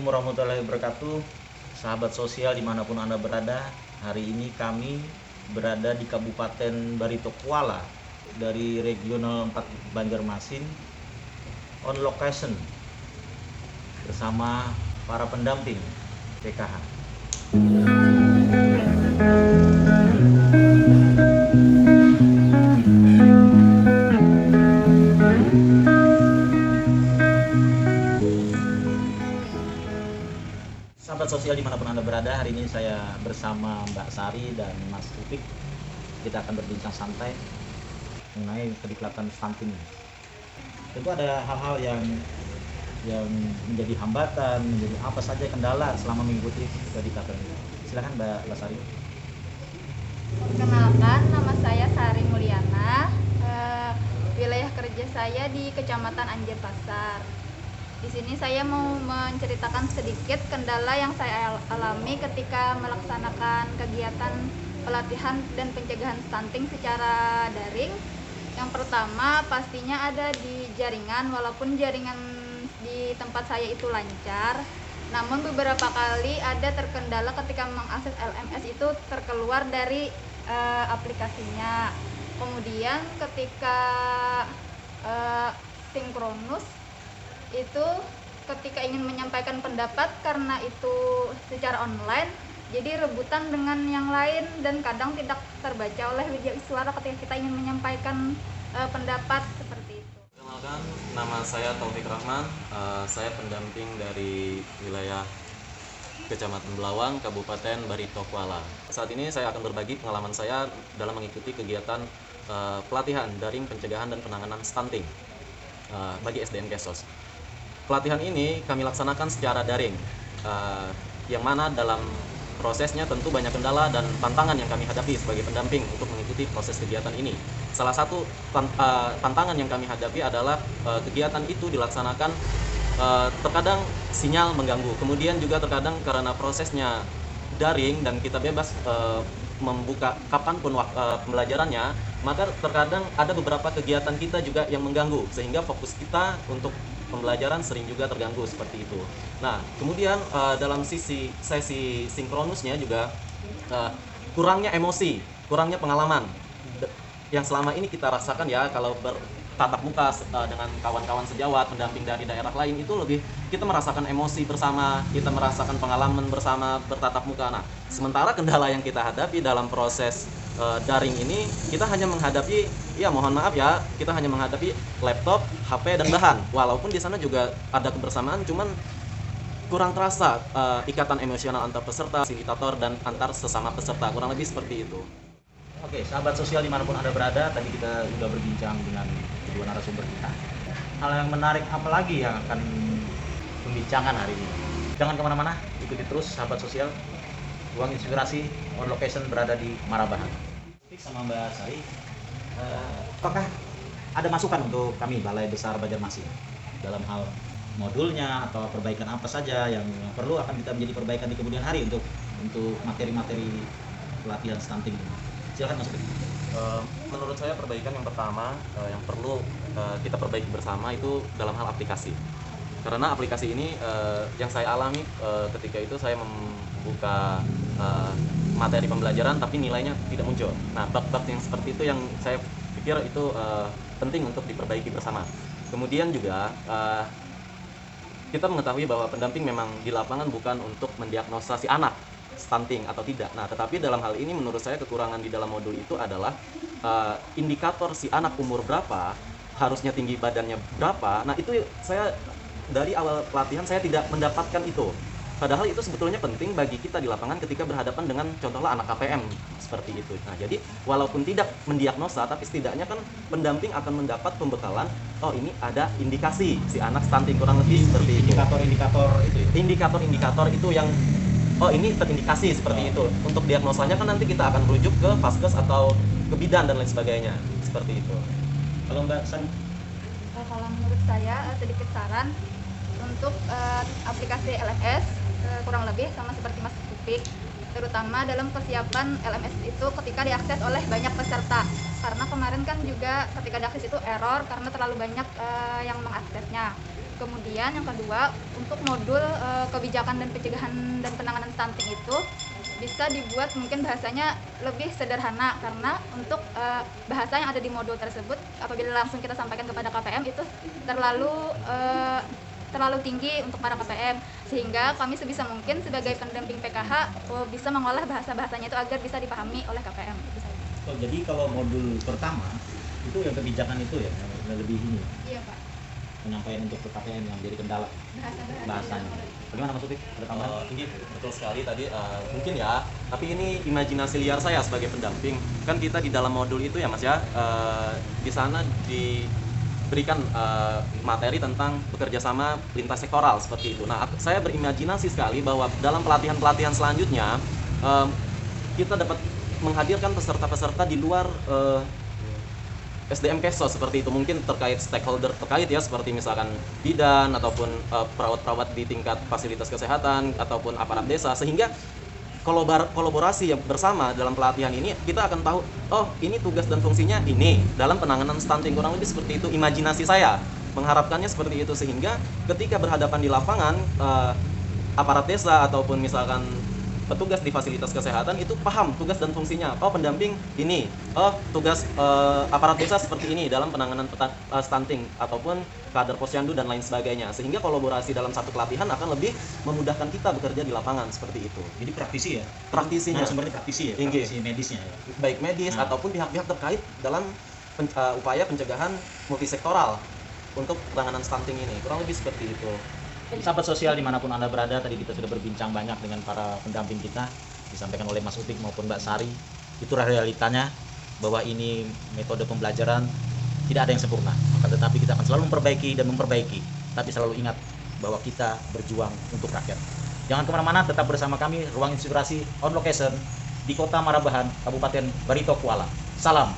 Assalamualaikum warahmatullahi wabarakatuh. Sahabat sosial dimanapun Anda berada, hari ini kami berada di Kabupaten Barito Kuala dari Regional 4 Banjarmasin on location bersama para pendamping PKH. Sahabat sosial dimanapun Anda berada, hari ini saya bersama Mbak Sari dan Mas Upik. Kita akan berbincang santai mengenai kediklatan stunting. Tentu ada hal-hal yang menjadi hambatan, menjadi apa saja kendala selama mengikuti kediklatan ini. Silakan Mbak Sari. Perkenalkan, nama saya Sari Mulyana. Wilayah kerja saya di Kecamatan Anjer Pasar. Di sini saya mau menceritakan sedikit kendala yang saya alami ketika melaksanakan kegiatan pelatihan dan pencegahan stunting secara daring. Yang pertama pastinya ada di jaringan, walaupun jaringan di tempat saya itu lancar, namun beberapa kali ada terkendala ketika mengakses LMS itu terkeluar dari aplikasinya. Kemudian ketika sinkronus itu ketika ingin menyampaikan pendapat, karena itu secara online jadi rebutan dengan yang lain dan kadang tidak terbaca oleh video suara ketika kita ingin menyampaikan pendapat seperti itu. Perkenalkan, nama saya Taufik Rahman. Saya pendamping dari wilayah Kecamatan Belawang, Kabupaten Barito Kuala. Saat ini saya akan berbagi pengalaman saya dalam mengikuti kegiatan pelatihan daring pencegahan dan penanganan stunting bagi SDN Kesos. Pelatihan ini kami laksanakan secara daring, yang mana dalam prosesnya tentu banyak kendala dan tantangan yang kami hadapi sebagai pendamping untuk mengikuti proses kegiatan ini. Salah satu tantangan yang kami hadapi adalah kegiatan itu dilaksanakan terkadang sinyal mengganggu, kemudian juga terkadang karena prosesnya daring dan kita bebas membuka kapanpun pembelajarannya, maka terkadang ada beberapa kegiatan kita juga yang mengganggu, sehingga fokus kita untuk pembelajaran sering juga terganggu seperti itu. Nah, kemudian dalam sisi sesi sinkronusnya juga kurangnya emosi, kurangnya pengalaman yang selama ini kita rasakan ya kalau bertatap muka dengan kawan-kawan sejawat, pendamping dari daerah lain, itu lebih kita merasakan emosi bersama, kita merasakan pengalaman bersama bertatap muka. Nah, sementara kendala yang kita hadapi dalam proses daring ini, kita hanya menghadapi, ya mohon maaf ya, kita hanya menghadapi laptop, HP, dan bahan. Walaupun di sana juga ada kebersamaan, cuman kurang terasa ikatan emosional antar peserta, fasilitator, dan antar sesama peserta. Kurang lebih seperti itu. Oke, sahabat sosial dimanapun Anda berada, tadi kita sudah berbincang dengan kedua narasumber kita. Hal yang menarik apa lagi yang akan pembincangan hari ini? Jangan kemana-mana, ikuti terus sahabat sosial. Ruang inspirasi on location berada di Marabahan. Sama Mbak Sari, apakah ada masukan untuk kami Balai Besar Banjarmasin dalam hal modulnya atau perbaikan apa saja yang perlu akan kita menjadi perbaikan di kemudian hari untuk materi-materi pelatihan stunting ini? Silakan Mas. Menurut saya perbaikan yang pertama yang perlu kita perbaiki bersama itu dalam hal aplikasi. Karena aplikasi ini yang saya alami ketika itu saya membuka materi pembelajaran tapi nilainya tidak muncul. Nah, bug-bug yang seperti itu yang saya pikir itu penting untuk diperbaiki bersama. Kemudian juga kita mengetahui bahwa pendamping memang di lapangan bukan untuk mendiagnosa si anak stunting atau tidak. Nah, tetapi dalam hal ini menurut saya kekurangan di dalam modul itu adalah indikator si anak umur berapa, harusnya tinggi badannya berapa. Nah, itu saya dari awal pelatihan saya tidak mendapatkan itu. Padahal itu sebetulnya penting bagi kita di lapangan ketika berhadapan dengan contohnya anak KPM seperti itu. Nah, jadi walaupun tidak mendiagnosa, tapi setidaknya kan pendamping akan mendapat pembekalan, oh ini ada indikasi si anak stunting, kurang lebih seperti itu. Indikator-indikator itu ya? Indikator-indikator itu yang, oh ini terindikasi seperti itu. Untuk diagnosanya kan nanti kita akan merujuk ke Vaskes atau ke bidan dan lain sebagainya. Seperti itu. Kalau Mbak San? Kalau menurut saya sedikit saran untuk aplikasi LMS, kurang lebih sama seperti Mas Upik, terutama dalam persiapan LMS itu ketika diakses oleh banyak peserta. Karena kemarin kan juga ketika diakses itu error karena terlalu banyak yang mengaksesnya. Kemudian yang kedua, untuk modul kebijakan dan pencegahan dan penanganan stunting itu bisa dibuat mungkin bahasanya lebih sederhana, karena untuk bahasa yang ada di modul tersebut apabila langsung kita sampaikan kepada KPM itu terlalu tinggi untuk para KPM, sehingga kami sebisa mungkin sebagai pendamping PKH bisa mengolah bahasa-bahasanya itu agar bisa dipahami oleh KPM. Oh, jadi kalau modul pertama itu yang kebijakan itu ya yang lebih ini Iya Pak. penyampaian untuk ke KPM yang jadi kendala bahasanya. Bagaimana Mas Upik? Ada tambahan? Ini betul sekali tadi, mungkin ya, tapi ini imajinasi liar saya sebagai pendamping. Kan kita di dalam modul itu ya Mas ya, di sana diberikan materi tentang bekerja sama lintas sektoral seperti itu. Nah, saya berimajinasi sekali bahwa dalam pelatihan-pelatihan selanjutnya kita dapat menghadirkan peserta-peserta di luar SDM Kesos seperti itu, mungkin terkait stakeholder terkait ya, seperti misalkan bidan ataupun perawat-perawat di tingkat fasilitas kesehatan ataupun aparat desa, sehingga kolaborasi yang bersama dalam pelatihan ini kita akan tahu, oh ini tugas dan fungsinya ini dalam penanganan stunting, kurang lebih seperti itu imajinasi saya mengharapkannya seperti itu, sehingga ketika berhadapan di lapangan aparat desa ataupun misalkan petugas di fasilitas kesehatan itu paham tugas dan fungsinya. Oh pendamping ini, oh tugas aparat desa seperti ini dalam penanganan stunting ataupun kader posyandu dan lain sebagainya, sehingga kolaborasi dalam satu pelatihan akan lebih memudahkan kita bekerja di lapangan seperti itu. Jadi praktisi ya? Praktisinya. Narasumbernya praktisi ya? Praktisi medisnya ya? Baik medis ataupun pihak-pihak terkait dalam upaya pencegahan multisektoral untuk penanganan stunting ini, kurang lebih seperti itu. Sahabat sosial dimanapun Anda berada, tadi kita sudah berbincang banyak dengan para pendamping kita, disampaikan oleh Mas Upik maupun Mbak Sari. Itulah realitanya, bahwa ini metode pembelajaran, tidak ada yang sempurna. Maka tetapi kita akan selalu memperbaiki dan memperbaiki, tapi selalu ingat bahwa kita berjuang untuk rakyat. Jangan kemana-mana, tetap bersama kami, Ruang Inspirasi on location di Kota Marabahan, Kabupaten Barito Kuala. Salam